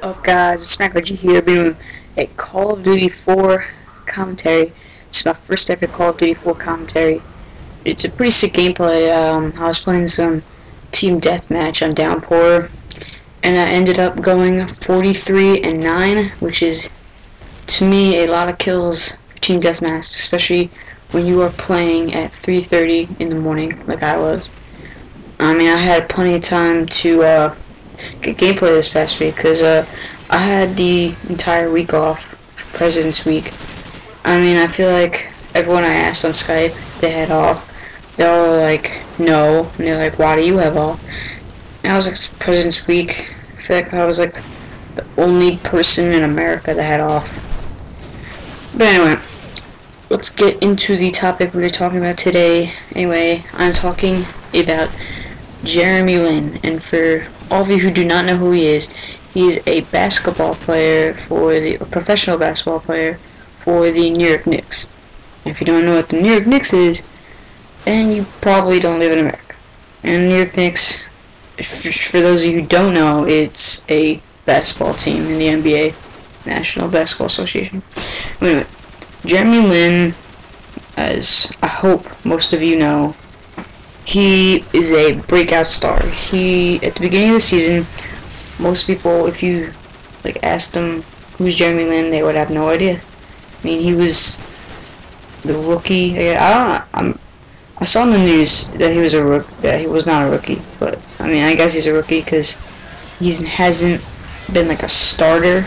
Oh guys, it's SmacOG here doing a Call of Duty 4 commentary. It's my first ever Call of Duty 4 commentary. It's a pretty sick gameplay. I was playing some team deathmatch on Downpour, and I ended up going 43-9, which is, to me, a lot of kills for team deathmatch, especially when you are playing at 3:30 in the morning, like I was. I mean, I had plenty of time to get gameplay this past week because I had the entire week off for President's Week. I mean, I feel like everyone I asked on Skype, they had off. They all were like, no. And they're like, why do you have off? And I was like, it's President's Week. I feel like I was like the only person in America that had off. But anyway, let's get into the topic we're talking about today. Anyway, I'm talking about Jeremy Lin, and for all of you who do not know who he is a basketball player a professional basketball player for the New York Knicks. And if you don't know what the New York Knicks is, then you probably don't live in America. And the New York Knicks, for those of you who don't know, it's a basketball team in the NBA, National Basketball Association. Anyway, Jeremy Lin, as I hope most of you know, he is a breakout star. At the beginning of the season, most people, if you asked them who's Jeremy Lin, they would have no idea. I mean, he was the rookie. I saw in the news that he was a rookie. That he was not a rookie, but I mean, I guess he's a rookie because he hasn't been like a starter.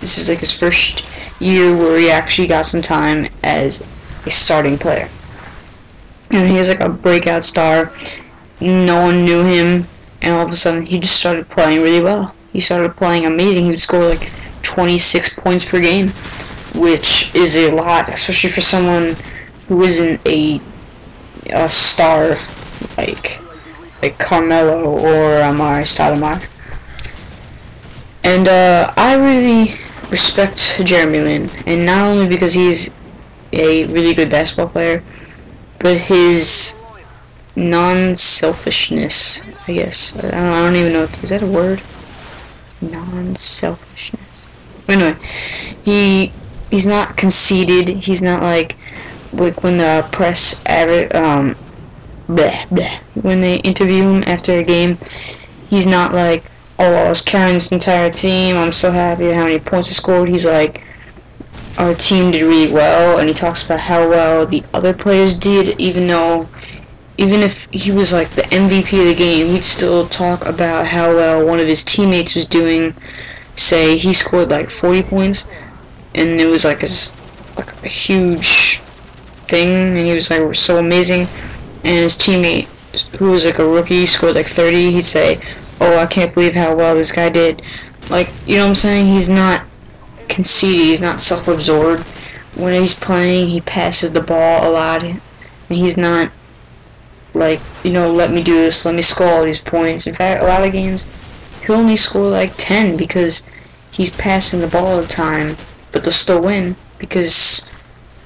This is like his first year where he actually got some time as a starting player. And he was like a breakout star. No one knew him, and all of a sudden he just started playing really well. He started playing amazing. He would score like 26 points per game, which is a lot, especially for someone who isn't a star like Carmelo or Amari Stoudemire. And I really respect Jeremy Lin, and not only because he's a really good basketball player, but his non-selfishness, I guess. I don't even know. Is that a word? Non-selfishness. Anyway, he's not conceited. He's not like when the press when they interview him after a game. He's not like, oh, I was carrying this entire team. I'm so happy at how many points I scored. He's like, our team did really well, and he talks about how well the other players did, even if he was like the MVP of the game, he'd still talk about how well one of his teammates was doing. Say he scored like 40 points, and it was like a huge thing, and he was like so amazing, and his teammate, who was like a rookie, scored like 30, he'd say, oh, I can't believe how well this guy did. Like, you know what I'm saying? He's not conceited, he's not self-absorbed. When he's playing, he passes the ball a lot, and he's not like, let me do this, let me score all these points. In fact, a lot of games he'll only score like 10 because he's passing the ball all the time, but they'll still win because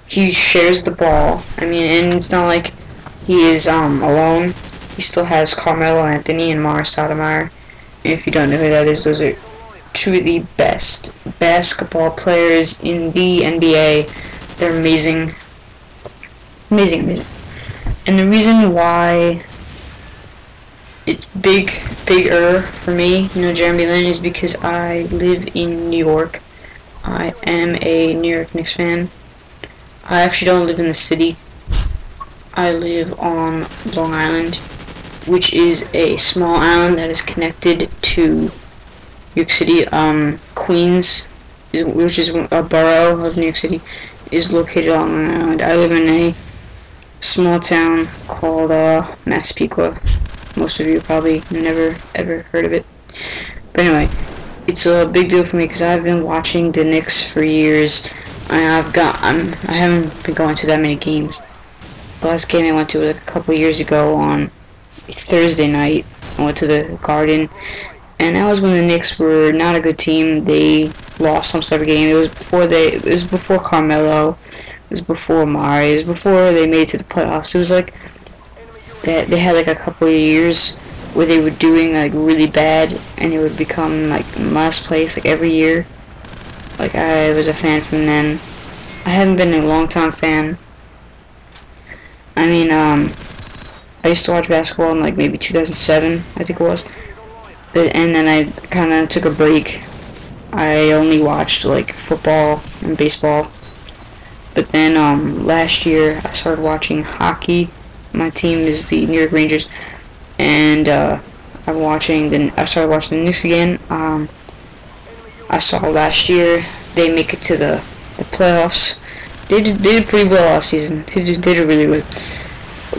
he shares the ball. I mean, and it's not like he is alone. He still has Carmelo Anthony and Amari Stoudemire. And if you don't know who that is, those are two of the best basketball players in the NBA. They're amazing. Amazing. And the reason why it's bigger for me, Jeremy Lin, is because I live in New York. I am a New York Knicks fan. I actually don't live in the city. I live on Long Island, which is a small island that is connected to New York City. Queens, which is a borough of New York City, is located on Long Island. I live in a small town called Massapequa. Most of you probably never ever heard of it. But anyway, it's a big deal for me because I've been watching the Knicks for years. I haven't been going to that many games. The last game I went to was a couple years ago on Thursday night. I went to the Garden, and that was when the Knicks were not a good team. They lost some sort of game. It was before Carmelo. It was before Amari. It was before they made it to the playoffs. It was like they had like a couple of years where they were doing like really bad and it would become like last place like every year. Like I was a fan from then. I haven't been a long time fan. I mean, I used to watch basketball in like maybe 2007, I think it was. And then I kind of took a break. I only watched like football and baseball. But then last year I started watching hockey. My team is the New York Rangers, and I started watching the Knicks again. I saw last year they make it to the playoffs. They did pretty well last season. They did really good,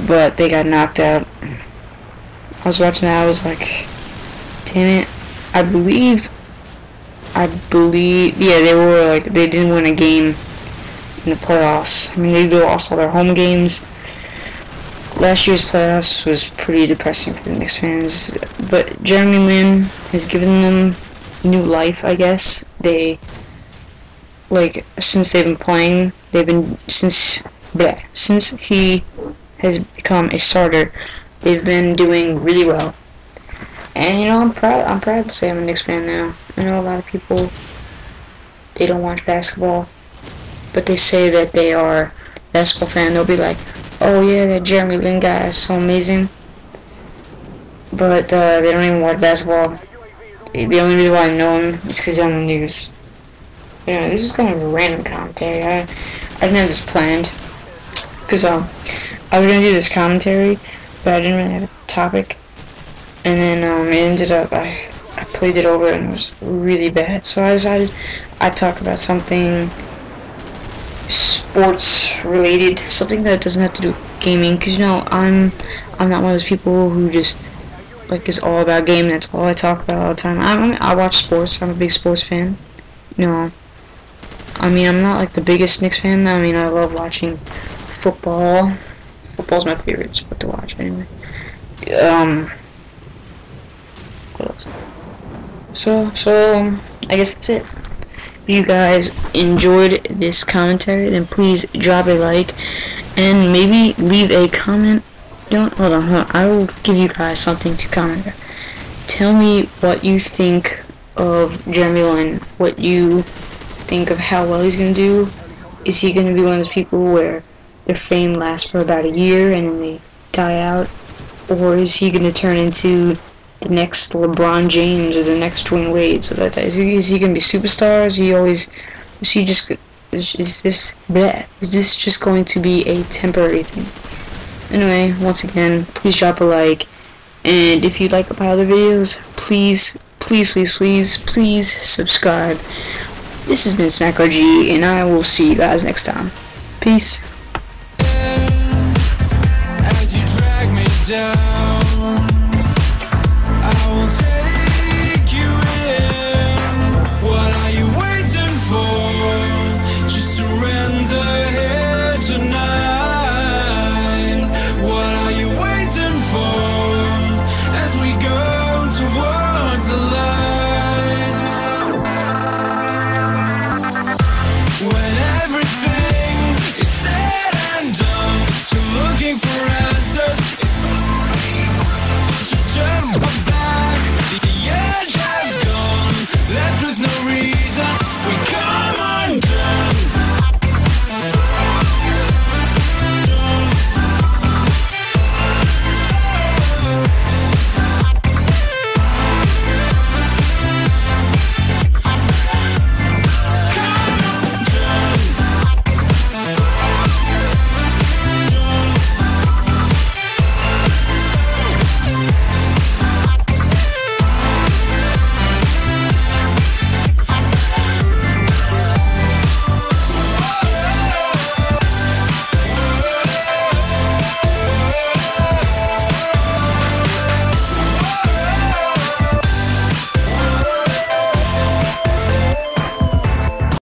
but they got knocked out. I was watching that. I was like, damn it! I believe, yeah, they didn't win a game in the playoffs. I mean, they lost all their home games. Last year's playoffs was pretty depressing for the Knicks fans, but Jeremy Lin has given them new life, I guess. Since they've been playing, since he has become a starter, they've been doing really well. And I'm proud to say I'm a Knicks fan now. I know a lot of people, they don't watch basketball, but they say that they are a basketball fan. They'll be like, oh yeah, that Jeremy Lin guy is so amazing. But they don't even watch basketball. The only reason why I know him is because he's on the news. This is kind of a random commentary. I didn't have this planned. Because I was going to do this commentary, but I didn't really have a topic. And then it ended up, I played it over and it was really bad. So I decided I'd talk about something sports related, something that doesn't have to do with gaming, because I'm not one of those people who just like is all about gaming. That's all I talk about all the time. I watch sports. I'm a big sports fan. I mean, I'm not like the biggest Knicks fan. I mean, I love watching football. Football's my favorite sport to watch anyway. What else? So I guess that's it. If you guys enjoyed this commentary, then please drop a like and maybe leave a comment. Hold on. I will give you guys something to comment about. Tell me what you think of Jeremy Lin. What you think of how well he's gonna do. Is he gonna be one of those people where their fame lasts for about a year and then they die out, or is he gonna turn into the next LeBron James or the next Dwayne Wade? So that is he gonna be superstar? Is this just going to be a temporary thing? Anyway, once again, please drop a like, and if you like my other videos, please subscribe. This has been SmacOG, and I will see you guys next time. Peace. As you drag me down, I will take